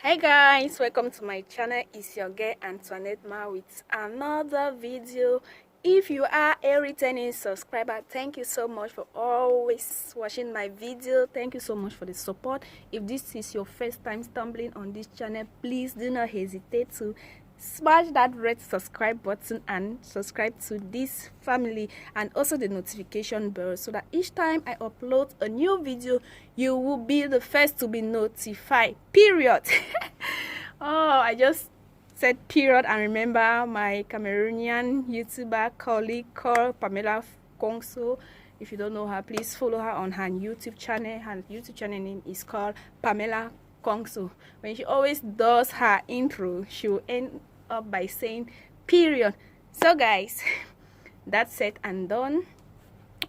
Hey guys, welcome to my channel. It's your girl Antoinette Ma with another video. If you are a returning subscriber, thank you so much for always watching my video. Thank you so much for the support. If this is your first time stumbling on this channel, please do not hesitate to smash that red subscribe button and subscribe to this family, and also the notification bell, so that each time I upload a new video you will be the first to be notified, period. Oh, I just said period and remember my Cameroonian YouTuber colleague called Pamela Kongso. If you don't know her, please follow her on her YouTube channel. Her YouTube channel name is called Pamela Kongso. When she always does her intro, she will end up by saying period. So guys, that's said and done.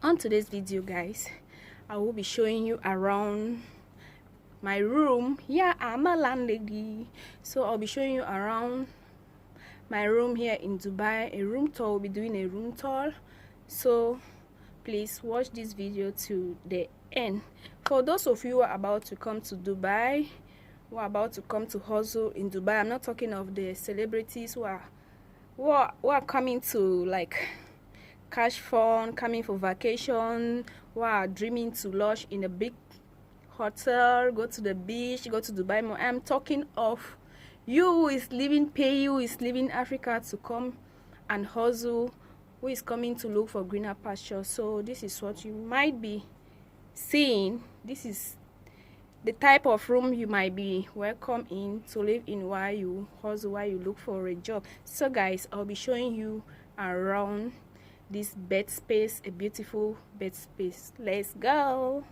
On today's video guys, I will be showing you around my room. Yeah, I'm a landlady, so I'll be showing you around my room here in Dubai. A room tour. We'll be doing a room tour, so please watch this video to the end. For those of you who are about to come to Dubai, who are about to come to hustle in Dubai, I'm not talking of the celebrities who are coming to like cash fun, coming for vacation, who are dreaming to lodge in a big hotel, go to the beach, go to Dubai Mall. I'm talking of you who is leaving Pay, who is leaving Africa to come and hustle, who is coming to look for greener pastures. So this is what you might be seeing. This is the type of room you might be welcome in to live in while you hustle, while you look for a job. So guys, I'll be showing you around this bed space, a beautiful bed space. Let's go.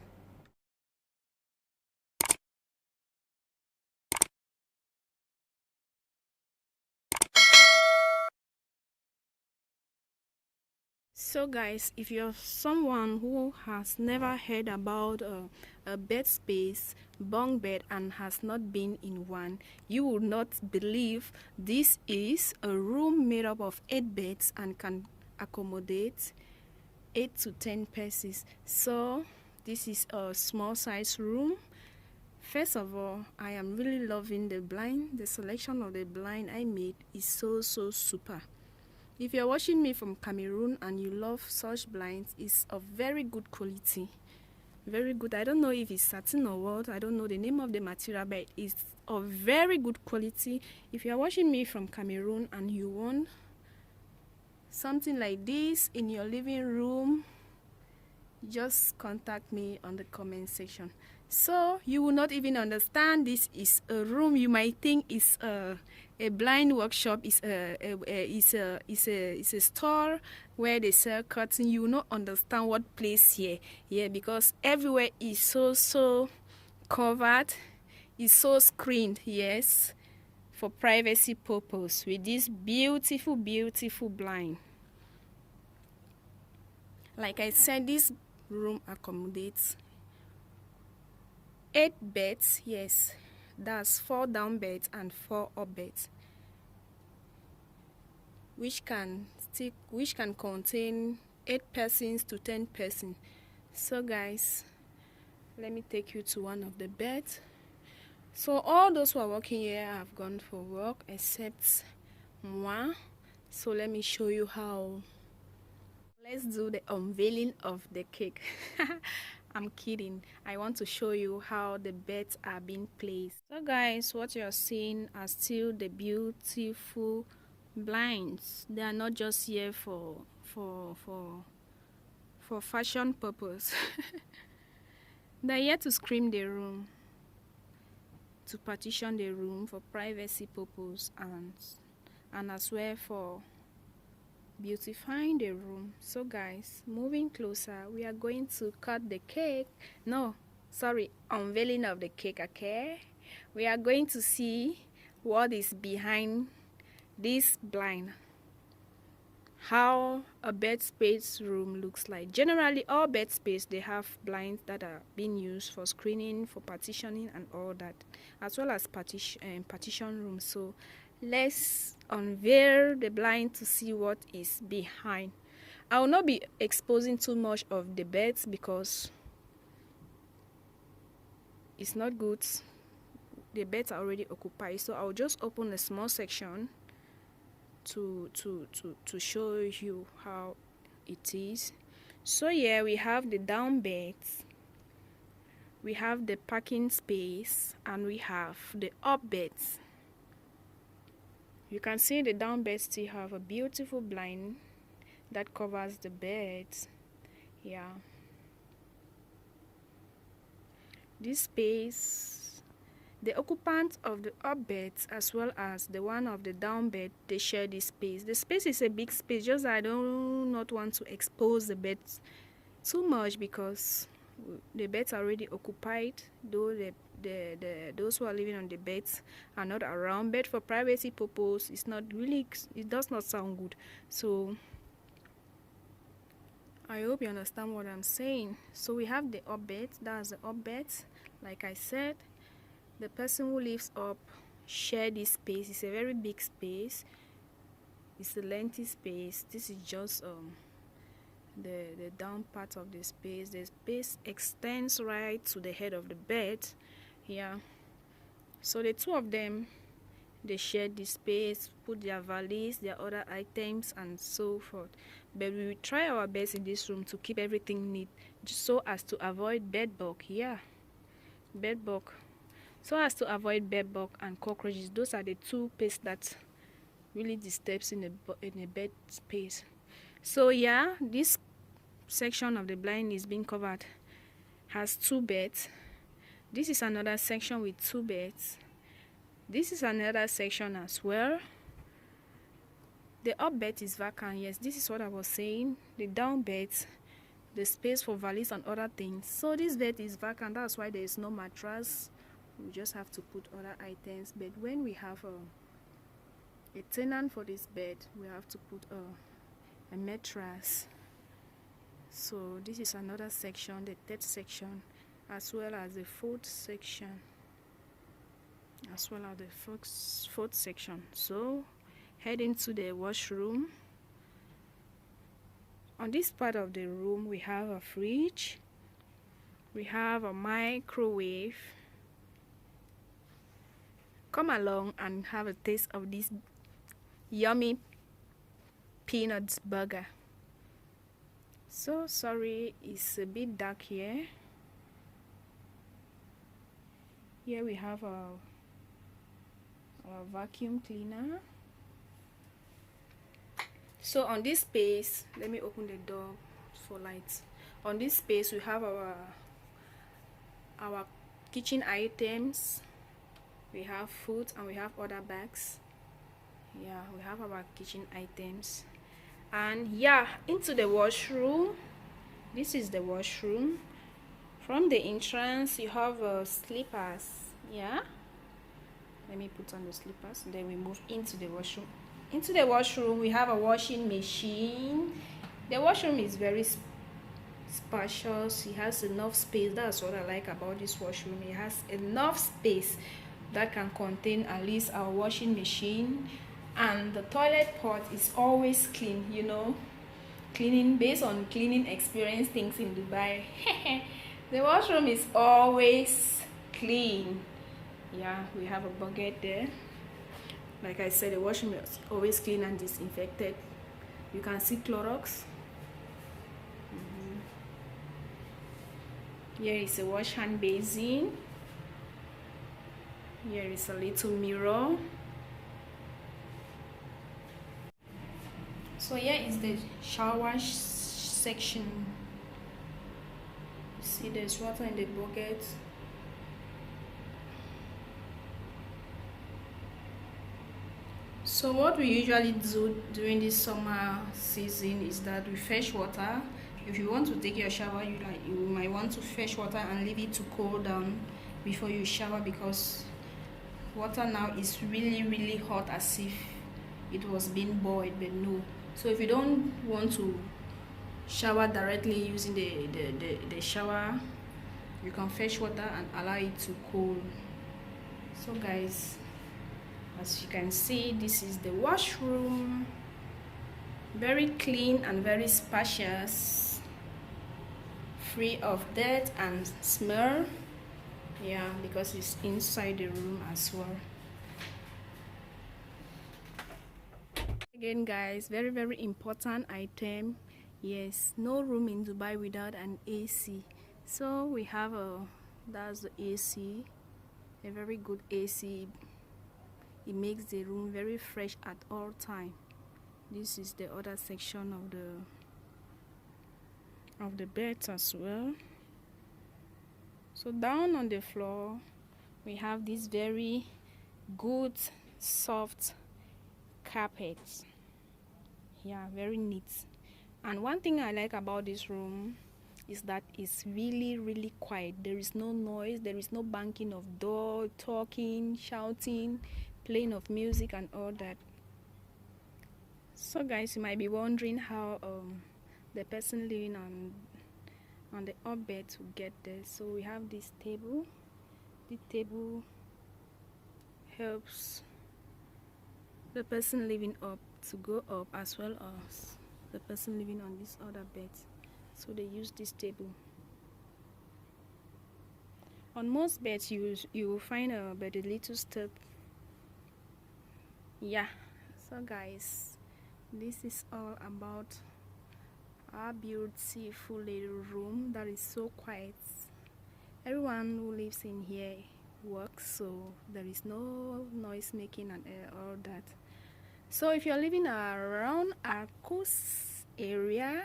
So guys, if you're someone who has never heard about a bed space, bunk bed, and has not been in one, you will not believe this is a room made up of 8 beds and can accommodate 8 to 10 persons. So this is a small size room. First of all, I am really loving the blind. The selection of the blind I made is so super. If you're watching me from Cameroon and you love such blinds, it's of very good quality. Very good. I don't know if it's satin or what. I don't know the name of the material, but it's of very good quality. If you're watching me from Cameroon and you want something like this in your living room, just contact me on the comment section. So you will not even understand this is a room. You might think it's a blind workshop, is a store where they sell curtain. You will not understand what place here. Yeah, because everywhere is so covered, is so screened. Yes, for privacy purpose, with this beautiful blind. Like I said, this room accommodates 8 beds. Yes, that's 4 down beds and 4 up beds, which can contain 8 persons to 10 persons. So guys, let me take you to one of the beds. So all those who are working here have gone for work except moi. So let me show you how. Let's do the unveiling of the cake. I'm kidding. I want to show you how the beds are being placed. So guys, what you're seeing are still the beautiful blinds. They are not just here for fashion purpose. They're here to screen the room, to partition the room for privacy purpose, and as well for beautifying the room. So guys, moving closer, we are going to cut the cake. No, sorry, unveiling of the cake. Okay, we are going to see what is behind this blind, how a bed space room looks like. Generally, all bed space, they have blinds that are being used for screening, for partitioning and all that, as well as partition rooms. So let's unveil the blind to see what is behind. I will not be exposing too much of the beds because it's not good the beds are already occupied, so I'll just open a small section to show you how it is. So here we have the down beds, we have the parking space, and we have the up beds. You can see the down beds still have a beautiful blind that covers the beds. Yeah, this space, the occupants of the up beds as well as the one of the down bed, they share this space. The space is a big space, just I do not want to expose the beds too much because the beds are already occupied, though those who are living on the beds are not around. But for privacy purpose, it's not really, it does not sound good. So I hope you understand what I'm saying. So we have the up bed, that's the up bed. Like I said, the person who lives up share this space. It's a very big space, it's a lengthy space. This is just the down part of the space. The space extends right to the head of the bed. Yeah, so the two of them, they share this space, put their valise, their other items, and so forth. But we will try our best in this room to keep everything neat, just so as to avoid bed bug. Yeah, bed bug, so as to avoid bed bug and cockroaches. Those are the two pests that really disturbs in a bed space. So yeah, this section of the blind is being covered, has two beds. This is another section with two beds. This is another section as well. The up bed is vacant. Yes, this is what I was saying. The down bed, the space for valise and other things. So this bed is vacant, that's why there is no mattress. We just have to put other items. But when we have a tenant for this bed, we have to put a mattress. So this is another section, the third section, as well as the fourth section, fourth section. So heading to the washroom. On this part of the room, we have a fridge, we have a microwave. Come along and have a taste of this yummy peanuts burger. So sorry, it's a bit dark here. Here we have our vacuum cleaner. So on this space, let me open the door for light. On this space, we have our kitchen items. We have food and we have other bags. Yeah, we have our kitchen items. And yeah, into the washroom. This is the washroom. From the entrance, you have slippers. Yeah, let me put on the slippers and then we move into the washroom. Into the washroom, we have a washing machine. The washroom is very spacious. It has enough space. That's what I like about this washroom. It has enough space that can contain at least our washing machine. And the toilet pot is always clean, you know, cleaning based on cleaning experience things in Dubai. The washroom is always clean. Yeah, we have a bucket there. Like I said, the washroom is always clean and disinfected. You can see Clorox. Here is a wash hand basin. Here is a little mirror. So here is the shower section. You see there's water in the bucket. So what we usually do during this summer season is that we fetch water. If you want to take your shower, you might want to fetch water and leave it to cool down before you shower, because water now is really hot, as if it was being boiled. But no. So if you don't want to shower directly using the shower, you can fetch water and allow it to cool. So guys, as you can see, this is the washroom. Very clean and very spacious, free of dirt and smell. Yeah, because it's inside the room as well. Again guys, very important item. Yes, no room in Dubai without an AC. So we have that's the AC, a very good AC. It makes the room very fresh at all time. This is the other section of the beds as well. So down on the floor we have this very good soft carpet. Yeah, very neat. And one thing I like about this room is that it's really quiet. There is no noise, there is no banging of door, talking, shouting, playing of music and all that. So guys, you might be wondering how the person living on the up bed to get there. So we have this table. The table helps the person living up to go up, as well as the person living on this other bed. So they use this table. On most beds you will find a bed a little step. Yeah, so guys, this is all about our beautiful little room that is so quiet. Everyone who lives in here works, so there is no noise making and all that. So if you're living around Arcos area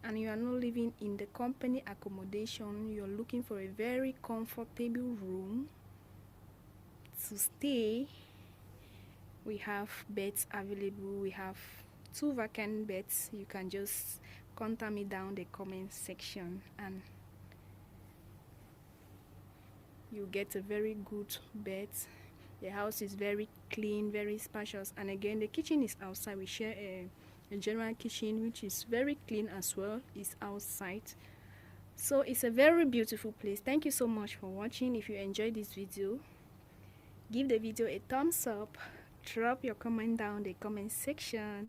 and you are not living in the company accommodation, you're looking for a very comfortable room to stay, we have beds available. We have 2 vacant beds. You can just contact me down the comment section and you get a very good bed. The house is very clean, very spacious, and again the kitchen is outside. We share a general kitchen which is very clean as well. It's outside, so it's a very beautiful place. Thank you so much for watching. If you enjoyed this video, give the video a thumbs up, drop your comment down the comment section.